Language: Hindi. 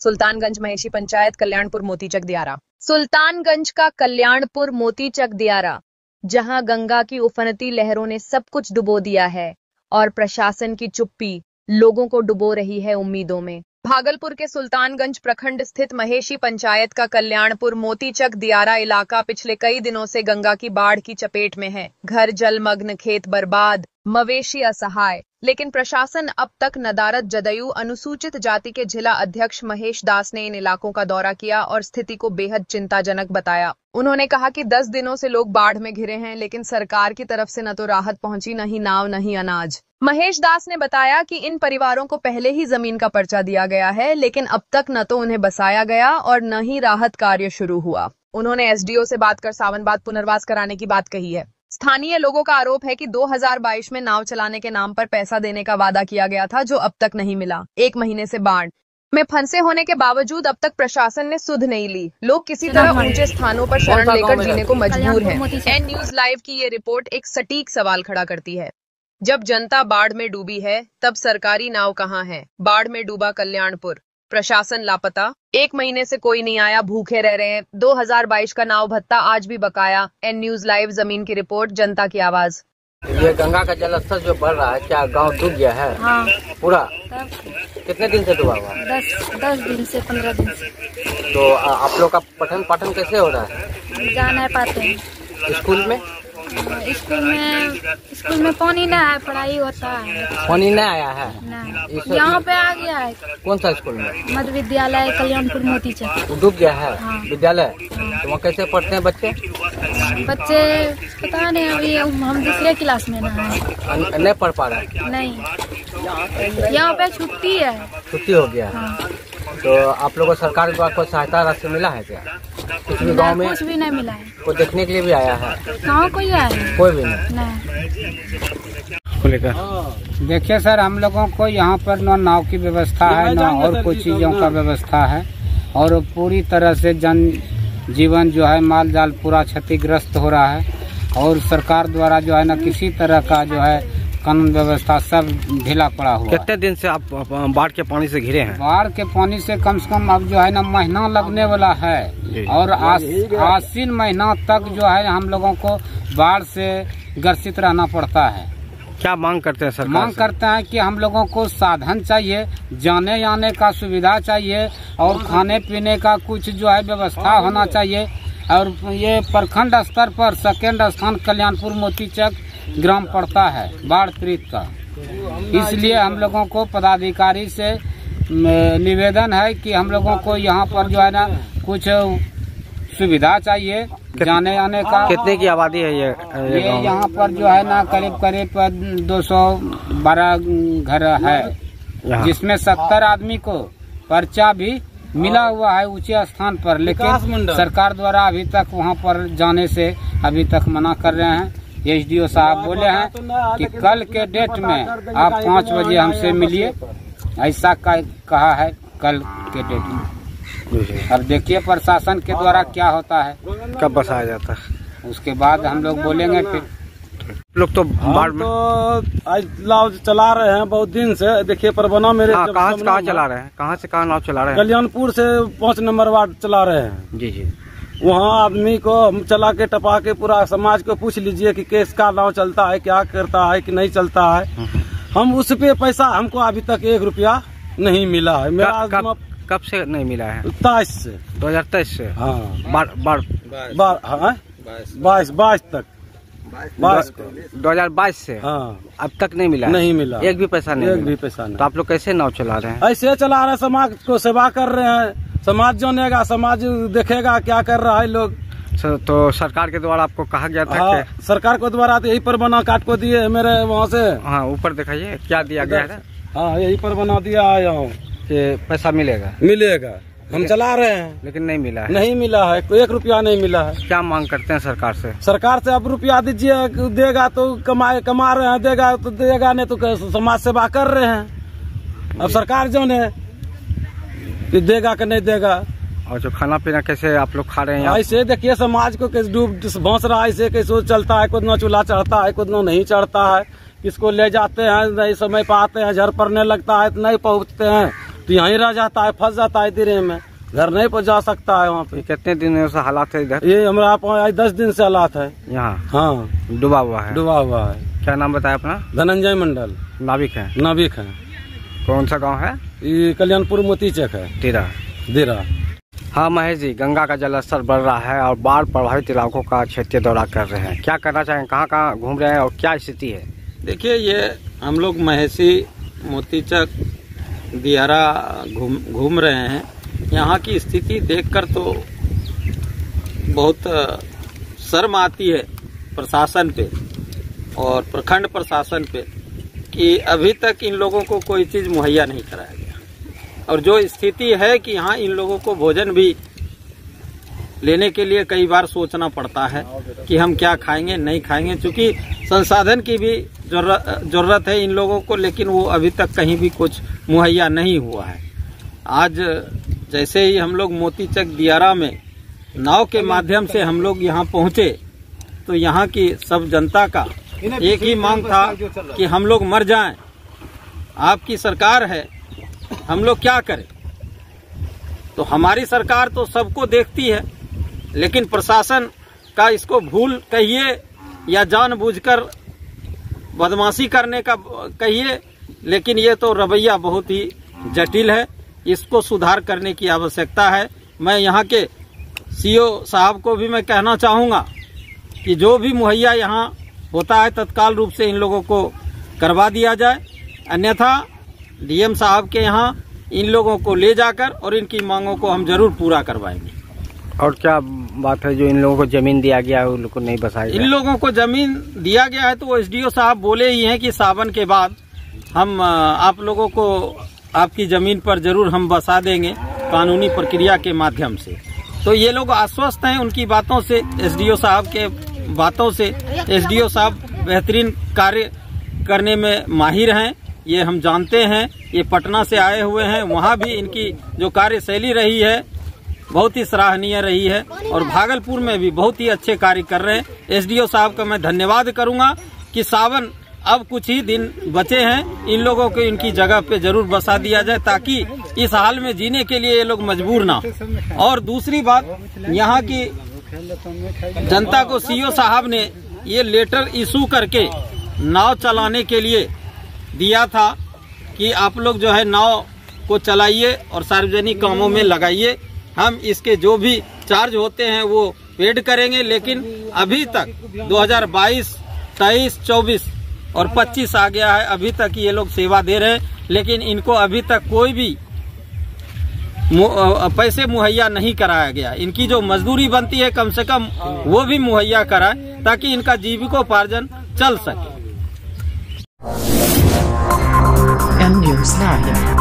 सुल्तानगंज महेशी पंचायत कल्याणपुर मोतीचक दियारा। सुल्तानगंज का कल्याणपुर मोतीचक दियारा, जहां गंगा की उफनती लहरों ने सब कुछ डुबो दिया है और प्रशासन की चुप्पी लोगों को डुबो रही है उम्मीदों में। भागलपुर के सुल्तानगंज प्रखंड स्थित महेशी पंचायत का कल्याणपुर मोतीचक दियारा इलाका पिछले कई दिनों से गंगा की बाढ़ की चपेट में है। घर जलमग्न, खेत बर्बाद, मवेशी असहाय। लेकिन प्रशासन अब तक नदारद। जदयू अनुसूचित जाति के जिला अध्यक्ष महेश दास ने इन इलाकों का दौरा किया और स्थिति को बेहद चिंताजनक बताया। उन्होंने कहा कि 10 दिनों से लोग बाढ़ में घिरे हैं, लेकिन सरकार की तरफ से न तो राहत पहुंची, न ही नाव, न ही अनाज। महेश दास ने बताया कि इन परिवारों को पहले ही जमीन का पर्चा दिया गया है, लेकिन अब तक न तो उन्हें बसाया गया और न ही राहत कार्य शुरू हुआ। उन्होंने एसडीओ से बात कर सावन बाद पुनर्वास कराने की बात कही है। स्थानीय लोगों का आरोप है कि 2022 में नाव चलाने के नाम पर पैसा देने का वादा किया गया था, जो अब तक नहीं मिला। 1 महीने से बाढ़ में फंसे होने के बावजूद अब तक प्रशासन ने सुध नहीं ली। लोग किसी तरह ऊंचे स्थानों पर शरण लेकर जीने को मजबूर हैं। एन न्यूज लाइव की ये रिपोर्ट एक सटीक सवाल खड़ा करती है। जब जनता बाढ़ में डूबी है, तब सरकारी नाव कहाँ है? बाढ़ में डूबा कल्याणपुर, प्रशासन लापता। 1 महीने से कोई नहीं आया, भूखे रह रहे हैं। 2022 का नाव भत्ता आज भी बकाया। एन न्यूज लाइव जमीन की रिपोर्ट, जनता की आवाज। ये गंगा का जलस्तर जो बढ़ रहा है, क्या गांव डूब गया है? हाँ। पूरा? तब कितने दिन से डूबा हुआ? 10 दिन से 15 दिन से। तो आप लोग का पठन पाठन कैसे हो रहा है? जा नहीं पाते हैं। स्कूल में पानी नहीं है, पढ़ाई होता है। पानी नहीं आया है? नहीं। यहाँ पे आ गया है। कौन सा स्कूल में? मध्य विद्यालय कल्याणपुर मोतीचक। डूब गया है? हाँ। विद्यालय? तो वहाँ कैसे पढ़ते हैं बच्चे? बच्चे पता नहीं, अभी हम दूसरे क्लास में ना है। नहीं पढ़ पा रहे? नहीं, यहाँ पे छुट्टी है। छुट्टी हो गया? हाँ। तो आप लोगों को सरकार द्वारा कोई सहायता राशि मिला है क्या? कुछ भी गाँव में? कुछ भी नहीं मिला है। कोई देखने के लिए भी आया है? कहाँ कोई आया है? कोई भी नहीं। देखिए सर, हम लोगों को यहाँ पर न नाव की व्यवस्था है, न और कोई चीजों का व्यवस्था है, और पूरी तरह से जन जीवन जो है, माल जाल पूरा क्षतिग्रस्त हो रहा है। और सरकार द्वारा जो है न किसी तरह का जो है कानून व्यवस्था सब ढीला पड़ा हुआ। कितने दिन से आप बाढ़ के पानी से घिरे हैं? बाढ़ के पानी से कम अब जो है ना महीना लगने वाला है, और आश्विन महीना तक जो है हम लोगों को बाढ़ से ग्रसित रहना पड़ता है। क्या मांग करते हैं सरकार? मांग करते हैं कि हम लोगों को साधन चाहिए, जाने आने का सुविधा चाहिए, और खाने पीने का कुछ जो है व्यवस्था होना चाहिए। और ये प्रखंड स्तर पर सेकेंड स्थान कल्याणपुर मोतीचक ग्राम पड़ता है बाढ़ पीड़ित का। इसलिए हम लोगों को पदाधिकारी से निवेदन है कि हम लोगों को यहाँ पर जो है ना कुछ सुविधा चाहिए, जाने आने का। कितने की आबादी है ये यहाँ पर जो है ना करीब 212 घर है, जिसमें 70 आदमी को पर्चा भी मिला हुआ है ऊंचे स्थान पर, लेकिन सरकार द्वारा अभी तक वहाँ पर जाने से अभी तक मना कर रहे हैं। एसडीओ साहब बोले हैं कि कल के डेट में आप 5 बजे हमसे मिलिए, ऐसा कहा है कल के डेट में। अब देखिए प्रशासन के द्वारा क्या होता है, कब बसाया जाता है, उसके बाद हम लोग बोलेंगे। फिर लोग तो बाढ़ में आज नाव चला रहे हैं बहुत दिन से। देखिए परबना मेरे कहाँ से कहाँ चला रहे हैं? कहाँ से कहाँ नाव चला रहे हैं? कल्याणपुर से 5 नंबर वार्ड चला रहे हैं। जी जी। वहाँ आदमी को हम चला के टपा के पूरा समाज को पूछ लीजिए कि किसका नाव चलता है, क्या करता है कि नहीं चलता है। हम उस पे पैसा हमको अभी तक 1 रुपया नहीं मिला है। मेरा कब से नहीं मिला है? 23 से 2023 से। हाँ। बाढ़ 22 तक 2022 से। हाँ। अब तक नहीं मिला? नहीं मिला, एक भी पैसा नहीं। एक भी पैसा नहीं। तो आप लोग कैसे नाव चला रहे हैं? ऐसे चला रहे हैं, समाज को सेवा कर रहे हैं। समाज जानेगा, समाज देखेगा क्या कर रहा है लोग। तो सरकार के द्वारा आपको कहा गया था? हाँ, सरकार को द्वारा तो यही पर बना काट को दिए मेरे वहाँ से। हाँ, ऊपर दिखाइए क्या दिया गया है। हाँ, यही पर बना दिया आया हूँ कि पैसा मिलेगा। हम चला रहे हैं, लेकिन नहीं मिला है। नहीं मिला है, 1 रुपया नहीं मिला है। क्या मांग करते हैं सरकार से? सरकार से अब रुपया दीजिए, देगा तो कमा रहे हैं, देगा तो देगा, नहीं तो समाज सेवा कर रहे हैं। अब सरकार जो ने कि देगा कि नहीं देगा। और जो खाना पीना कैसे आप लोग खा रहे हैं? ऐसे देखिए समाज को कैसे डूब भौंस रहा है, ऐसे कैसे चलता है, कुछ चूल्हा चढ़ता है, कुछ नहीं चढ़ता है। किसको ले जाते हैं, नहीं समय पर आते हैं, झर पड़ने लगता है तो नहीं पहुँचते हैं। तो यहीं रह जाता है, फंस जाता है तिरे में, घर नहीं पर जा सकता है वहाँ पे। कितने दिन से हालात है इधर? ये हमारा 10 दिन से हालात है यहाँ। हाँ, डूबा हुआ है। डूबा हुआ है। क्या नाम बताया अपना? धनंजय मंडल। नाविक है। नाविक है। कौन सा गांव है? ये कल्याणपुर मोतीचक है। देरा। हाँ महेश जी, गंगा का जलस्तर बढ़ रहा है और बाढ़ प्रभावित इलाकों का क्षेत्रीय दौरा कर रहे हैं, क्या करना चाहेंगे, कहाँ कहाँ घूम रहे हैं और क्या स्थिति है? देखिए, ये हम लोग महेशी, मोतीचक, दियारा घूम रहे हैं। यहाँ की स्थिति देखकर तो बहुत शर्म आती है प्रशासन पे और प्रखंड प्रशासन पे कि अभी तक इन लोगों को कोई चीज़ मुहैया नहीं कराया गया। और जो स्थिति है कि यहाँ इन लोगों को भोजन भी लेने के लिए कई बार सोचना पड़ता है कि हम क्या खाएंगे नहीं खाएंगे, क्योंकि संसाधन की भी जरूरत है इन लोगों को, लेकिन वो अभी तक कहीं भी कुछ मुहैया नहीं हुआ है। आज जैसे ही हम लोग मोतीचक दियारा में नाव के माध्यम से हम लोग यहाँ पहुँचे तो यहाँ की सब जनता का एक ही मांग था कि हम लोग मर जाएं, आपकी सरकार है, हम लोग क्या करें। तो हमारी सरकार तो सबको देखती है, लेकिन प्रशासन का इसको भूल कहिए या जानबूझकर बदमाशी करने का कहिए, लेकिन ये तो रवैया बहुत ही जटिल है, इसको सुधार करने की आवश्यकता है। मैं यहाँ के सीओ साहब को भी मैं कहना चाहूँगा कि जो भी मुहैया यहाँ होता है तत्काल रूप से इन लोगों को करवा दिया जाए, अन्यथा डीएम साहब के यहाँ इन लोगों को ले जाकर और इनकी मांगों को हम जरूर पूरा करवाएंगे। और क्या बात है जो इन लोगों को जमीन दिया गया है उन लोगों को नहीं बसाया? इन लोगों को जमीन दिया गया है तो वो एसडीओ साहब बोले ही हैं कि सावन के बाद हम आप लोगों को आपकी जमीन पर जरूर हम बसा देंगे कानूनी प्रक्रिया के माध्यम से। तो ये लोग आश्वस्त हैं उनकी बातों से, एसडीओ साहब के बातों से। एसडीओ साहब बेहतरीन कार्य करने में माहिर हैं, ये हम जानते हैं। ये पटना से आए हुए हैं, वहाँ भी इनकी जो कार्यशैली रही है बहुत ही सराहनीय रही है और भागलपुर में भी बहुत ही अच्छे कार्य कर रहे हैं। एसडीओ साहब का मैं धन्यवाद करूंगा कि सावन अब कुछ ही दिन बचे हैं, इन लोगों को इनकी जगह पे जरूर बसा दिया जाए ताकि इस हाल में जीने के लिए ये लोग मजबूर ना। और दूसरी बात, यहाँ की जनता को सीओ साहब ने ये लेटर इशू करके नाव चलाने के लिए दिया था कि आप लोग जो है नाव को चलाइए और सार्वजनिक कामों में लगाइए, हम इसके जो भी चार्ज होते हैं वो पेड करेंगे। लेकिन अभी तक 2022, 23, 24 और 25 आ गया है, अभी तक ये लोग सेवा दे रहे हैं, लेकिन इनको अभी तक कोई भी पैसे मुहैया नहीं कराया गया। इनकी जो मजदूरी बनती है कम से कम वो भी मुहैया कराए ताकि इनका जीविकोपार्जन चल सके। M News Live।